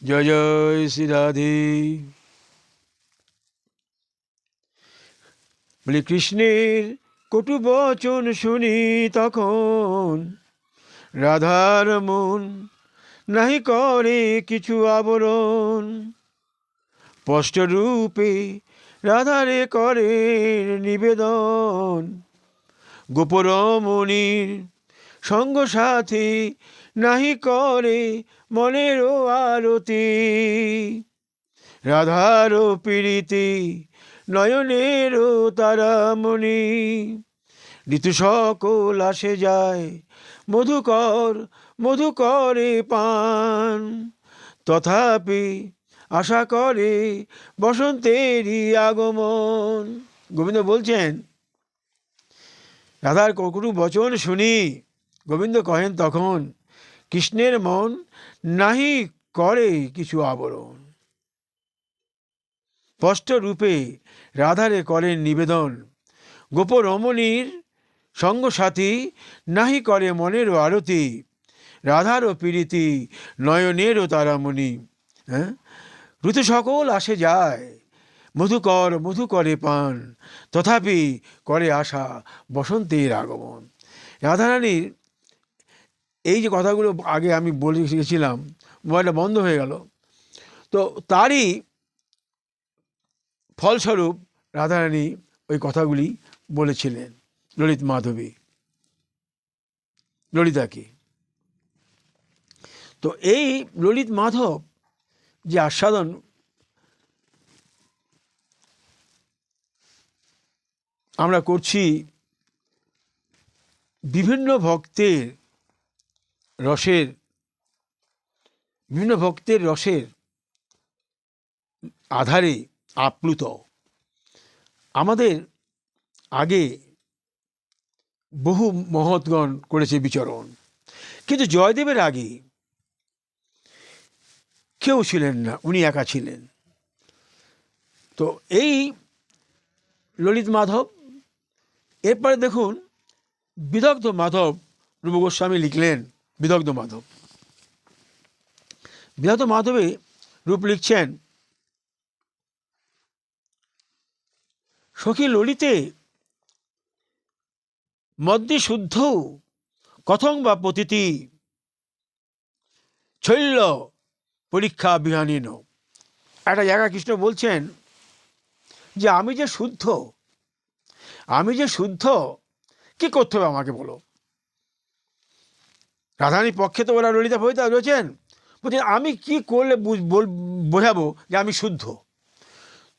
জয় জয় শ্রী রাধে। বলি কৃষ্ণের কটু বচন শুনি তখন রাধার মন নাহি করে কিছু আবরণ। স্পষ্ট রূপে রাধারে করে নিবেদন। গোপরমণির সঙ্গ সাথী নাহি করে মনেরও আরতি। রাধারও প্রীতি নয়নেরও তারামণি। ঋতু সকল আসে যায় মধুকর মধুকরে পান। তথাপি আশা করে বসন্তেরই আগমন। গোবিন্দ বলছেন রাধার কটু বচন শুনি গোবিন্দ কহেন তখন কৃষ্ণের মন নাহি করে কিছু আবরণ। স্পষ্ট রূপে রাধারে করেন নিবেদন। গোপরমণির সঙ্গসাথী নাহি করে মনেরও আরতি। রাধারও প্রীতি নয়নেরও তারামণি। হ্যাঁ, ঋতু সকল আসে যায় মধুকর মধুকরে পান। তথাপি করে আশা বসন্তের আগমন। রাধারানীর এই যে কথাগুলো আগে আমি বলে গেছিলাম, মোবাইলটা বন্ধ হয়ে গেল, তো তারই ফলস্বরূপ রাধারানী ওই কথাগুলি বলেছিলেন ললিত মাধবী ললিতাকে। তো এই ললিত মাধব যে আস্বাদন আমরা করছি বিভিন্ন ভক্তের রসের আধারে আপ্লুত। আমাদের আগে বহু মহৎগণ করেছে বিচরণ, কিন্তু জয়দেবের আগে কেউ ছিলেন না, উনি একা ছিলেন। তো এই ললিত মাধব। এরপরে দেখুন বিদগ্ধ মাধব রূপ গোস্বামী লিখলেন বিদগ্ধ মাধবে রূপ লিখছেন সখী ললিতে মদ্যে শুদ্ধ কথং বা পতিতি শৈল্য পরীক্ষা বিহানীন। একটা জায়গা কৃষ্ণ বলছেন যে আমি যে শুদ্ধ কি করতে হবে আমাকে বলো। রাধারানীর পক্ষে তো ওরা ললিতা ফলিতা রয়েছেন, বলছেন আমি কি করলে বোঝাবো যে আমি শুদ্ধ।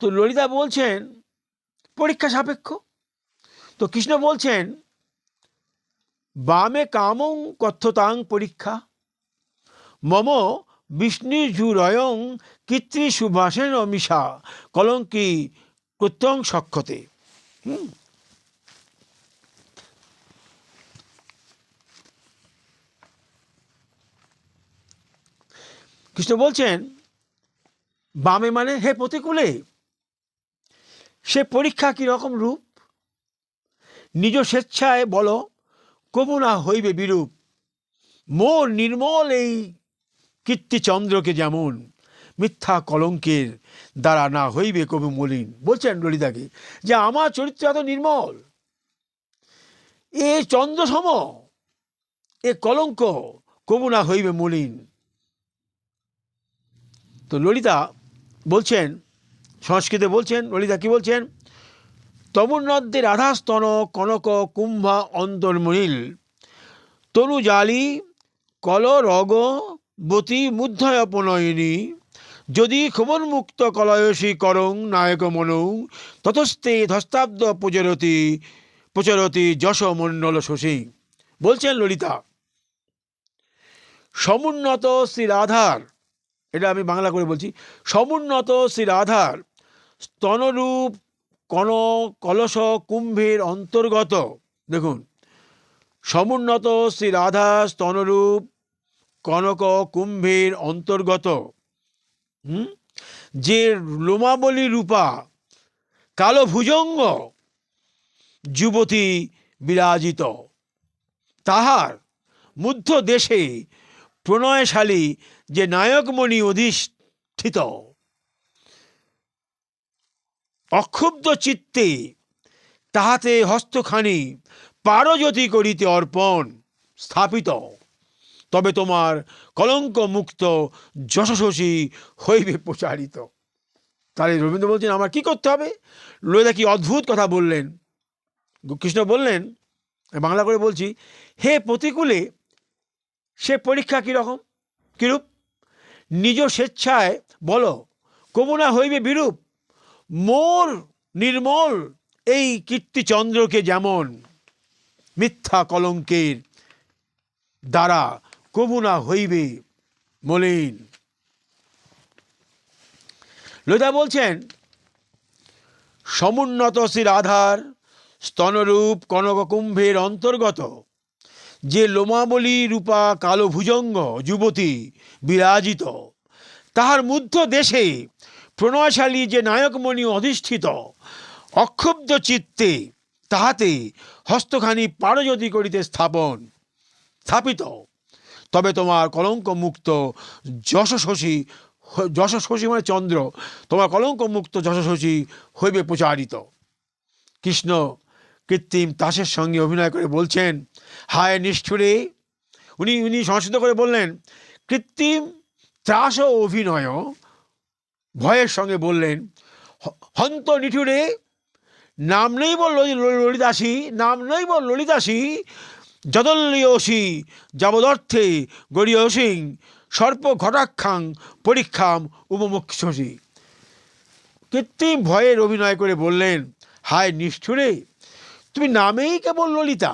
তো ললিতা বলছেন পরীক্ষা সাপেক্ষ। তো কৃষ্ণ বলছেন বামে কামং কথ্যতাং পরীক্ষা মম বিষ্ণুজুরয়ং কৃত্রি সুভাষেন মিশা কলঙ্কি কৃত্যং সক্ষতে। কৃষ্ণ বলছেন বামে মানে হে প্রতিকূলে, সে পরীক্ষা কিরকম রূপ নিজ স্বেচ্ছায় বলো কবু না হইবে বিরূপ। মোর নির্মল এই কীর্তিচন্দ্রকে যেমন মিথ্যা কলঙ্কের দ্বারা না হইবে কবি মলিন। বলছেন ললিতাকে যে আমার চরিত্র এত নির্মল, এ চন্দ্রসম, এ কলঙ্ক কবু না হইবে মলিন। তো ললিতা বলছেন সংস্কৃতে বলছেন ললিতা কি বলছেন তমুন্নদ্দে রাধাস্তন কনক কুম্ভা অন্তর্মনীল তনু জালি কলরগ বতী মুগ্ধয়পনয়িনী যদি খবরমুক্ত কলয়সী করং নায়ক মনৌ ততস্তে ধস্তাব্দ প্রচরতি যশ মণ্ডল শশী। বলছেন ললিতা সমুন্নত শ্রী রাধার, এটা আমি বাংলা করে বলছি, সমুন্নত শ্রী রাধার স্তনরূপ কলস কুম্ভের অন্তর্গত। দেখুন সমুন্নত শ্রী রাধা স্তনরূপ কনক কুম্ভের অন্তর্গত যে লোমাবলী রূপা কালো ভুজঙ্গ যুবতী বিরাজিত, তাহার মধ্য দেশে প্রণয়শালী যে নায়কমণি ঠিত। অক্ষুব্ধ চিত্তে তাহাতে হস্তখানি পারজ্যোতি করিতে অর্পণ স্থাপিত, তবে তোমার কলঙ্ক মুক্ত যশস্বী হইবে প্রচারিত। তাহলে রবীন্দ্র বলছেন আমার কি করতে হবে? ললিতা কি অদ্ভুত কথা বললেন। কৃষ্ণ বললেন, বাংলা করে বলছি, হে প্রতিকূলে সে পরীক্ষা কীরকম কিরূপ, নিজ স্বেচ্ছায় বলো কবু না হইবে বিরূপ। মোর নির্মল এই কীর্তিচন্দ্রকে যেমন মিথ্যা কলঙ্কের দ্বারা কবু না হইবে মলিন। ললিতা বলছেন, সমুন্নত শ্রী রাধার স্তনরূপ কনককুম্ভের অন্তর্গত যে লোমাবলী রূপা কালো ভুজঙ্গ যুবতী বিরাজিত, তাহার মধ্য দেশে প্রণয়শালী যে নায়কমণি অধিষ্ঠিত, অক্ষুব্ধ চিত্তে তাহাতে হস্তখানি পারজ্যোতি করিতে স্থাপিত, তবে তোমার কলঙ্ক মুক্ত যশস্বী, যশস্বী মানে চন্দ্র, তোমার কলঙ্ক মুক্ত যশস্বী হইবে প্রচারিত। কৃষ্ণ কৃত্রিম তাসের সঙ্গে অভিনয় করে বলছেন, হায় নিষ্ঠুরে। উনি সংস্কৃত করে বললেন, কৃত্রিম ত্রাস ও অভিনয় ভয়ের সঙ্গে বললেন, হন্ত নিঠুরে। নাম নেই বল ললিতাসী, নাম নেই বল ললিতাসী, যদল্যসী যাবদর্থে গরিয়সিং সর্প ঘটাক্ষাং পরীক্ষাম উপমুক্ষসী। কৃত্রিম ভয়ের অভিনয় করে বললেন, হায় নিষ্ঠুরে, তুমি নামেই কেবল ললিতা,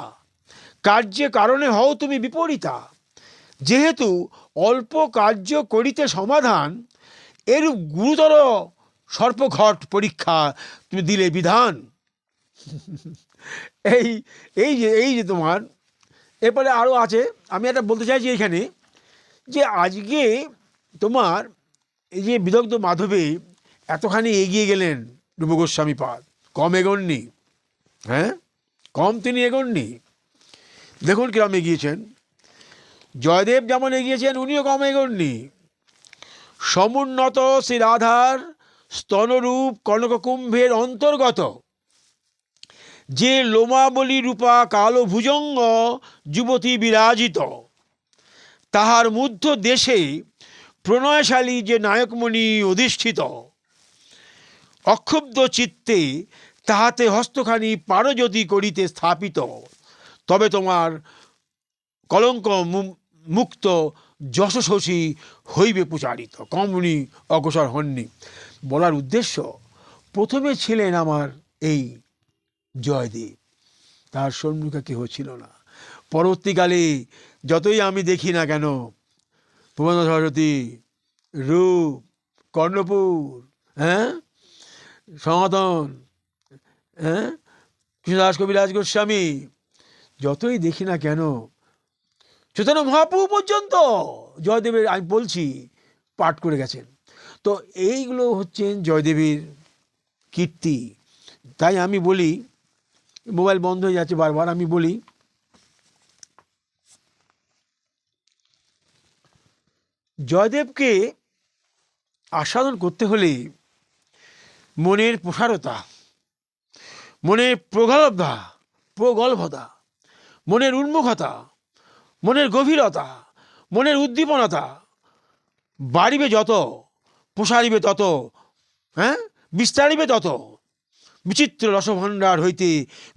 কার্যে কারণে হও তুমি বিপরীতা। যেহেতু অল্প কার্য করিতে সমাধান, এরূপ গুরুতর সর্পঘট পরীক্ষা তুমি দিলে বিধান। এই যে তোমার, এরপরে আরও আছে। আমি একটা বলতে চাইছি এখানে যে আজকে তোমার এই যে বিদগ্ধ মাধবে এতখানি এগিয়ে গেলেন রূপ গোস্বামী পাদ, কম এগোননি, হ্যাঁ কম তিনি এগোননি। দেখুন কিরম এগিয়েছেন। জয়দেব যেমন এগিয়েছেন, উনিও কম এগোননি। সমুন্নত শ্রী রাধার স্তনরূপ কনককুম্ভের অন্তর্গত যে লোমাবলী রূপা কালো ভুজঙ্গ যুবতী বিরাজিত, তাহার মধ্য দেশে প্রণয়শালী যে নায়কমণি অধিষ্ঠিত, অক্ষুব্ধ চিত্তে তাহাতে হস্তখানি পারজ্যোতি করিতে স্থাপিত, তবে তোমার কলঙ্ক মুক্ত যশস্বী হইবে প্রচারিত। কম উনি অগ্রসর হননি। বলার উদ্দেশ্য, প্রথমে ছিলেন আমার এই জয়দেব, তার সম্মুখে কেহ ছিল না। পরবর্তীকালে যতই আমি দেখি না কেন, প্রবন্ধ সরস্বতী, রূপ, কর্ণপুর, হ্যাঁ সনাতন, হ্যাঁ কৃষ্ণদাস কবিরাজ গোস্বামী, যতই দেখি না কেন, চৈতন্য মহাপ্রভু পর্যন্ত জয়দেবের আমি বলছি পাঠ করে গেছেন। তো এইগুলো হচ্ছেন জয়দেবের কীর্তি। তাই আমি বলি, মোবাইল বন্ধ হয়ে যাচ্ছে বারবার, আমি বলি জয়দেবকে আস্বাদন করতে হলে মনের প্রসারতা, মনের প্রগল্ভতা, মনের উন্মুখতা, মনের গভীরতা, মনের উদ্দীপনতা বাড়িবে যত, প্রসারিবে তত, হ্যাঁ বিস্তারিবে তত, বিচিত্র রসভাণ্ডার হইতে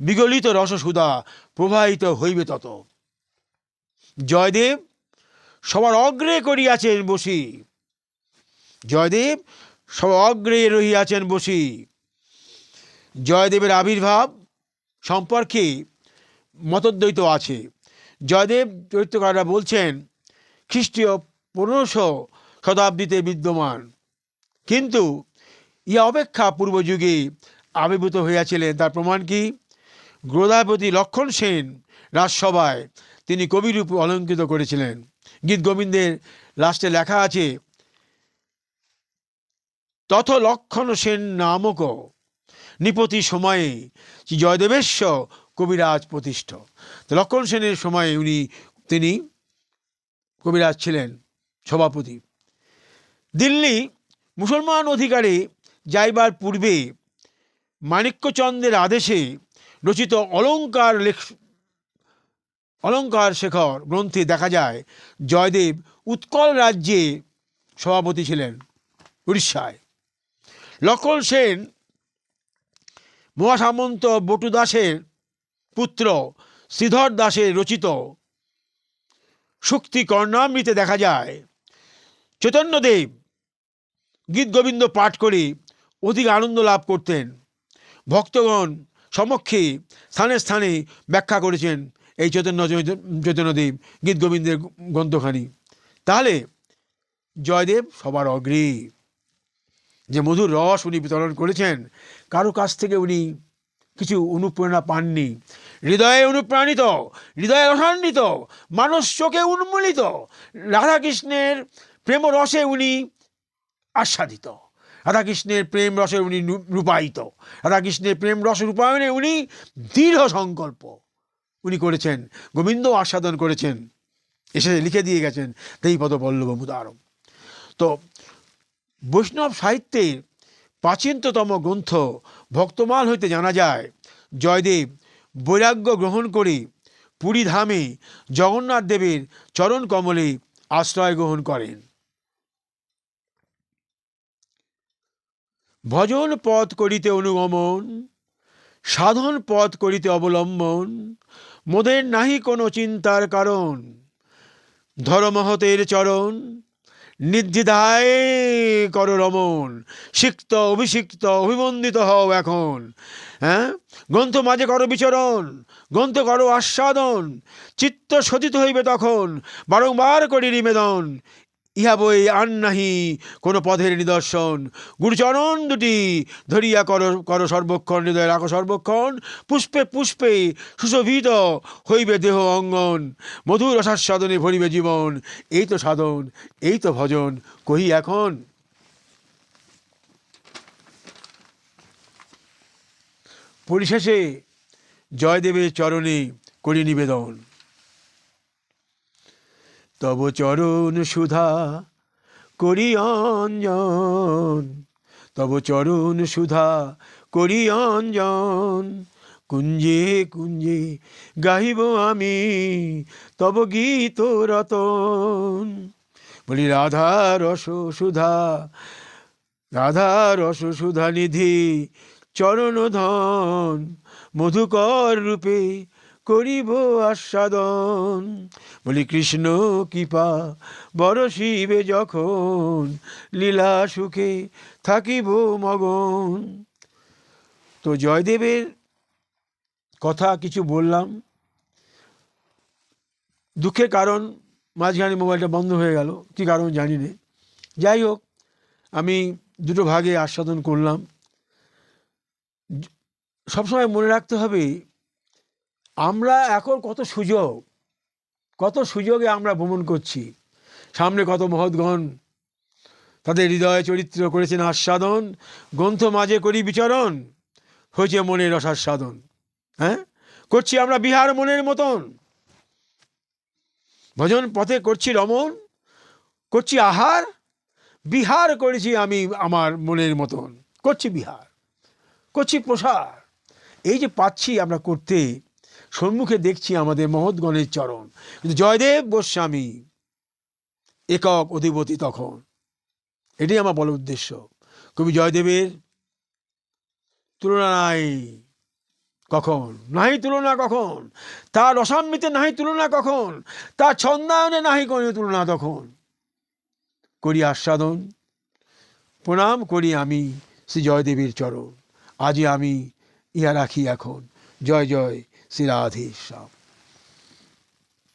বিগলিত রসসুধা প্রবাহিত হইবে তত। জয়দেব সবার অগ্রে করিয়াছেন বসি, জয়দেব সবার অগ্রে রহিয়াছেন বসি। জয়দেবের আবির্ভাব সম্পর্কে মতদ্বৈত আছে। জয়দেব চরিত্রকাররা বলছেন খ্রিস্টীয় 1500 শতাব্দীতে বিদ্যমান, কিন্তু ইহা অপেক্ষা পূর্বযুগে আবির্ভূত হইয়াছিলেন। তার প্রমাণ কি? গ্রদাপতি লক্ষণ সেন রাজসভায় তিনি কবিরূপে অলঙ্কৃত করেছিলেন। গীত গোবিন্দের লাস্টে লেখা আছে, তথ লক্ষণ সেন নামক নিপতি সময়ে জয়দেবেশ্ব কবিরাজ প্রতিষ্ঠ। লক্ষণ সেনের সময়ে তিনি কবিরাজ ছিলেন, সভাপতি। দিল্লি মুসলমান অধিকারে যাইবার পূর্বে মাণিক্যচন্দ্রের আদেশে রচিত অলঙ্কার শেখর গ্রন্থে দেখা যায় জয়দেব উৎকল রাজ্যে সভাপতি ছিলেন উড়িষ্যায়। লক্ষণ সেন মহাসামন্ত বটু দাসের পুত্র শ্রীধর দাসের রচিত শক্তি কর্ণামৃতে দেখা যায় চৈতন্যদেব গীত গোবিন্দ পাঠ করে অধিক আনন্দ লাভ করতেন। ভক্তগণ সমক্ষে স্থানে স্থানে ব্যাখ্যা করেছেন এই চৈতন্যদেব গীত গোবিন্দের গ্রন্থখানি। তাহলে জয়দেব সবার অগ্রে যে মধুর রস উনি বিতরণ করেছেন, কারো কাছ থেকে উনি কিছু অনুপ্রেরণা পাননি। হৃদয়ে অনুপ্রাণিত, হৃদয়ে রসান্বিত, মানস চোখে উন্মূলিত রাধাকৃষ্ণের প্রেম রসে উনি আস্বাদিত, রাধাকৃষ্ণের প্রেম রসে উনি রূপায়িত, রাধাকৃষ্ণের প্রেম রস রূপায়ণে উনি দৃঢ় সংকল্প উনি করেছেন, গোবিন্দ আস্বাদন করেছেন, এসে লিখে দিয়ে গেছেন তেই পদ পল্লব মুদারম। তো বৈষ্ণব সাহিত্যের প্রাচীনতম গ্রন্থ ভক্তমাল হইতে জানা যায় জয়দেব বৈরাগ্য গ্রহণ করে পুরী ধামে জগন্নাথ দেবের চরণ কমলে আশ্রয় গ্রহণ করেন। ভজন পথ করিতে অনুগমন, সাধন পথ করিতে অবলম্বন, মোদের নাহি কোনো চিন্তার কারণ, ধর্মহতের চরণ নির্দ্বিধায় কর রমণ, সিক্ত অভিষিক্ত অভিবন্দিত হও এখন। গ্রন্থ মাঝে করো বিচরণ, গ্রন্থ করো আস্বাদন, চিত্ত শোধিত হইবে তখন বারংবার করি নিবেদন, ইহা বই আর নাহি কোনো পথের নিদর্শন, গুরুচরণ দুটি ধরিয়া করো সর্বক্ষণ, হৃদয়ে রাখো সর্বক্ষণ, পুষ্পে পুষ্পে সুশোভিত হইবে দেহ অঙ্গন, মধুর রসাস্বাদনে ভরিবে জীবন, এই তো সাধন, এই তো ভজন, কহি এখন। পরিশেষে জয়দেবের চরণে করি নিবেদন, তব চরণ সুধা করি অঞ্জন, তব চরণ সুধা করি অঞ্জন, কুঞ্জে কুঞ্জে গাহিব আমি তব গীত রতন। বলি রাধা রস সুধা, রাধা রস সুধা নিধি চরণ ধন, মধুকর রূপে করিব আস্বাদন। বলি কৃষ্ণ কৃপা বরশিবে যখন, লীলা সুখে থাকিব মগন। তো জয়দেবের কথা কিছু বললাম, দুঃখের কারণ মাঝখানে মোবাইলটা বন্ধ হয়ে গেল, কী কারণ জানি না। যাই হোক, আমি দুটো ভাগে আস্বাদন করলাম। সবসময় মনে রাখতে হবে আমরা এখন কত সুযোগে আমরা ভ্রমণ করছি। সামনে কত মহৎগণ তাদের হৃদয় চরিত্র করেছেন আস্বাদন, গ্রন্থ মাঝে করি বিচরণ, হয়েছে মনের রসাস্বাদন। করছি আমরা বিহার মনের মতন, ভজন পথে করছি রমণ, করছি আহার, বিহার করেছি আমি আমার মনের মতন, করছি বিহার, করছি প্রসার। এই যে পাচ্ছি আমরা করতে, সম্মুখে দেখছি আমাদের মহৎগণের চরণ। কিন্তু জয়দেব গোস্বামী একক অধিপতি তখন, এটাই আমার বলার উদ্দেশ্য। কবি জয়দেবের তুলনা নাই কখন, নাহি তুলনা কখন, তার রসামৃতে নাহি তুলনা কখন, তার ছন্দায়নে নাহি কোনো তুলনা তখন। করি আস্বাদন, প্রণাম করি আমি শ্রী জয়দেবের চরণ, আজই আমি ইহা রাখি এখন। জয় জয় শ্রী রাধেশ্যাম।